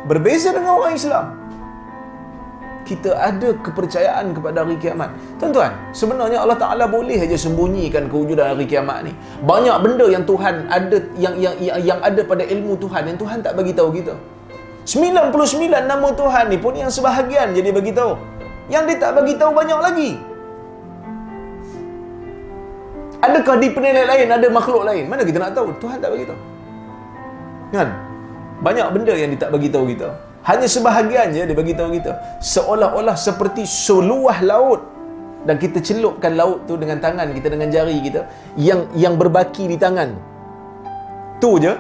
Berbeza dengan orang Islam. Kita ada kepercayaan kepada hari kiamat. Tuan-tuan, sebenarnya Allah Ta'ala boleh aja sembunyikan kewujudan hari kiamat ni. Banyak benda yang Tuhan ada, yang ada pada ilmu Tuhan, yang Tuhan tak bagi tahu kita. 99 nama Tuhan ni pun yang sebahagian je dia bagi tahu. Yang dia tak bagi tahu banyak lagi. Adakah di planet lain ada makhluk lain? Mana kita nak tahu? Tuhan tak bagi tahu. Kan? Banyak benda yang dia tak bagi tahu kita. Hanya sebahagian je dia bagi tahu kita. Seolah-olah seperti seluah laut, dan kita celupkan laut tu dengan tangan kita, dengan jari kita yang berbaki di tangan. Tu je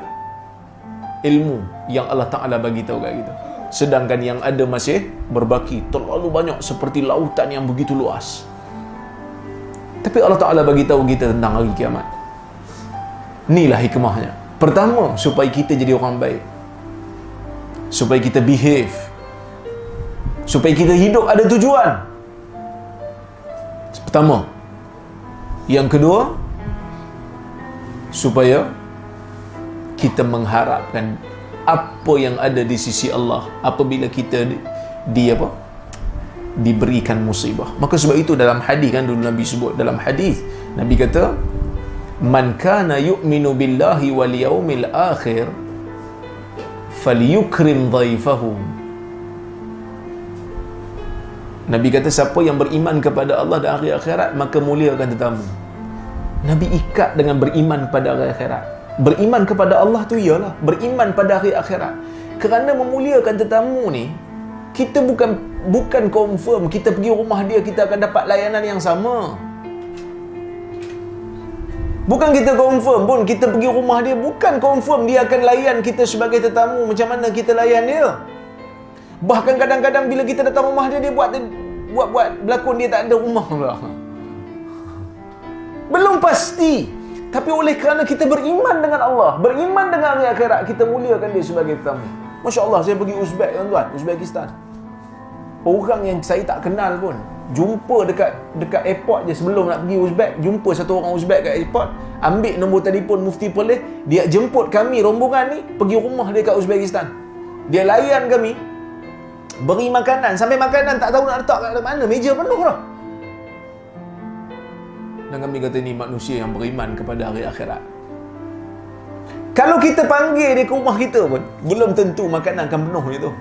ilmu yang Allah Ta'ala bagi tahu kat kita. Sedangkan yang ada masih berbaki terlalu banyak, seperti lautan yang begitu luas. Tapi Allah Ta'ala bagi tahu kita tentang hari kiamat. Inilah hikmahnya. Pertama, supaya kita jadi orang baik, supaya kita behave, supaya kita hidup ada tujuan. Pertama. Yang kedua, supaya kita mengharapkan apa yang ada di sisi Allah apabila kita diberikan musibah. Maka sebab itu dalam hadis, kan dulu Nabi sebut dalam hadis, Nabi kata, man kana yu'minu billahi wal yaumil akhir falyukrim dhaifahu. Nabi kata, siapa yang beriman kepada Allah dan hari akhirat, maka muliakan tetamu. Nabi ikat dengan beriman pada hari akhirat. Beriman kepada Allah tu ialah beriman pada hari akhirat. Kerana memuliakan tetamu ni, kita bukan confirm kita pergi rumah dia kita akan dapat layanan yang sama. Bukan kita confirm pun kita pergi rumah dia, bukan confirm dia akan layan kita sebagai tetamu macam mana kita layan dia. Bahkan kadang-kadang bila kita datang rumah dia, dia buat berlakon dia tak ada rumah pula. Belum pasti. Tapi oleh kerana kita beriman dengan Allah, beriman dengan hari akhirat, kita muliakan dia sebagai tetamu. Masya Allah, saya pergi Uzbek, tuan-tuan, Uzbekistan. Orang yang saya tak kenal pun, jumpa dekat airport je sebelum nak pergi Uzbek, jumpa satu orang Uzbek kat airport, ambil nombor telefon Mufti Perlis, dia jemput kami rombongan ni pergi rumah dia kat Uzbekistan. Dia layan kami, beri makanan, sampai makanan tak tahu nak letak kat mana, meja penuh dah. Dan kami kata ni manusia yang beriman kepada hari akhirat. Kalau kita panggil dia ke rumah kita pun, belum tentu makanan akan penuh je tu.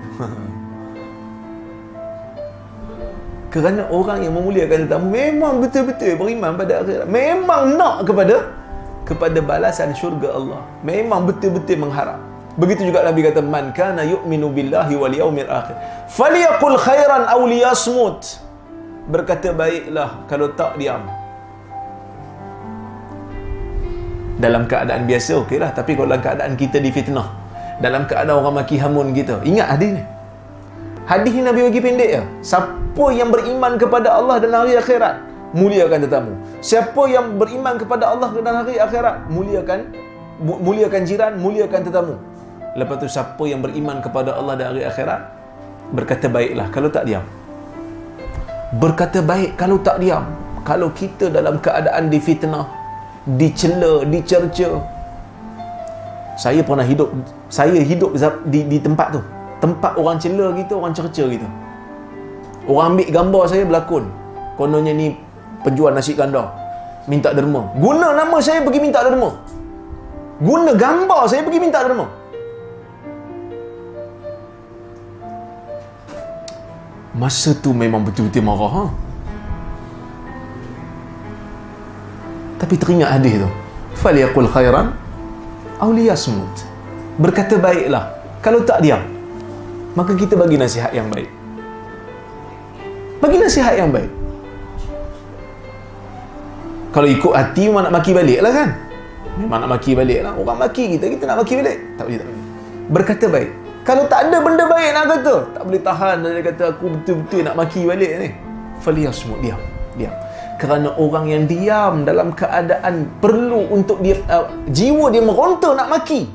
Kerana orang yang memuliakan tetamu memang betul-betul beriman pada akhirat, memang nak kepada balasan syurga Allah, memang betul-betul mengharap. Begitu juga Nabi kata, man kana yu'minu billahi wal yaumil akhir falyaqul khairan aw liyasmut. Berkata baiklah, kalau tak diam. Dalam keadaan biasa okeylah, tapi kalau dalam keadaan kita difitnah, dalam keadaan orang maki hamun kita, ingat hadis ni. Hadis ni Nabi bagi pendek je. Siapa yang beriman kepada Allah dan hari akhirat, muliakan tetamu. Siapa yang beriman kepada Allah dan hari akhirat, muliakan jiran, muliakan tetamu. Lepas tu siapa yang beriman kepada Allah dan hari akhirat, berkata baiklah, kalau tak diam. Berkata baik kalau tak diam. Kalau kita dalam keadaan difitnah, dicela, dicerca. Saya pernah hidup di tempat tu. Tempat orang cela kita, orang cerca kita. Orang ambil gambar saya berlakon. Kononnya ni penjual nasi kandar, minta derma. Guna nama saya pergi minta derma. Guna gambar saya pergi minta derma. Masa tu memang betul-betul marah. Tapi teringat hadis tu. Falyaqul khairan aw liyasmut. Berkata baiklah, kalau tak diam. Maka kita bagi nasihat yang baik. Bagi nasihat yang baik. Kalau ikut hati memang nak maki balik lah kan. Memang nak maki balik lah. Orang maki kita nak maki balik. Tak boleh. Berkata baik. Kalau tak ada benda baik nak kata, tak boleh tahan. Dia kata aku betul-betul nak maki balik ni. Falyasmut, diam. Kerana orang yang diam dalam keadaan perlu untuk dia, jiwa dia meronta nak maki,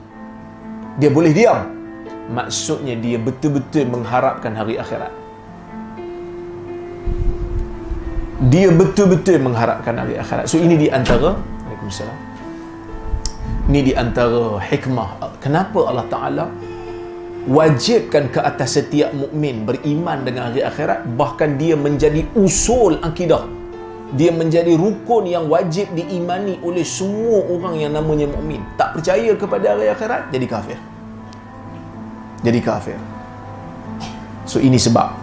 dia boleh diam. Maksudnya dia betul-betul mengharapkan hari akhirat. Dia betul-betul mengharapkan hari akhirat. So ini di antara, Waalaikumsalam, ini di antara hikmah kenapa Allah Ta'ala wajibkan ke atas setiap mukmin beriman dengan hari akhirat, bahkan dia menjadi usul akidah, dia menjadi rukun yang wajib diimani oleh semua orang yang namanya mukmin. Tak percaya kepada hari akhirat, jadi kafir. So ini sebab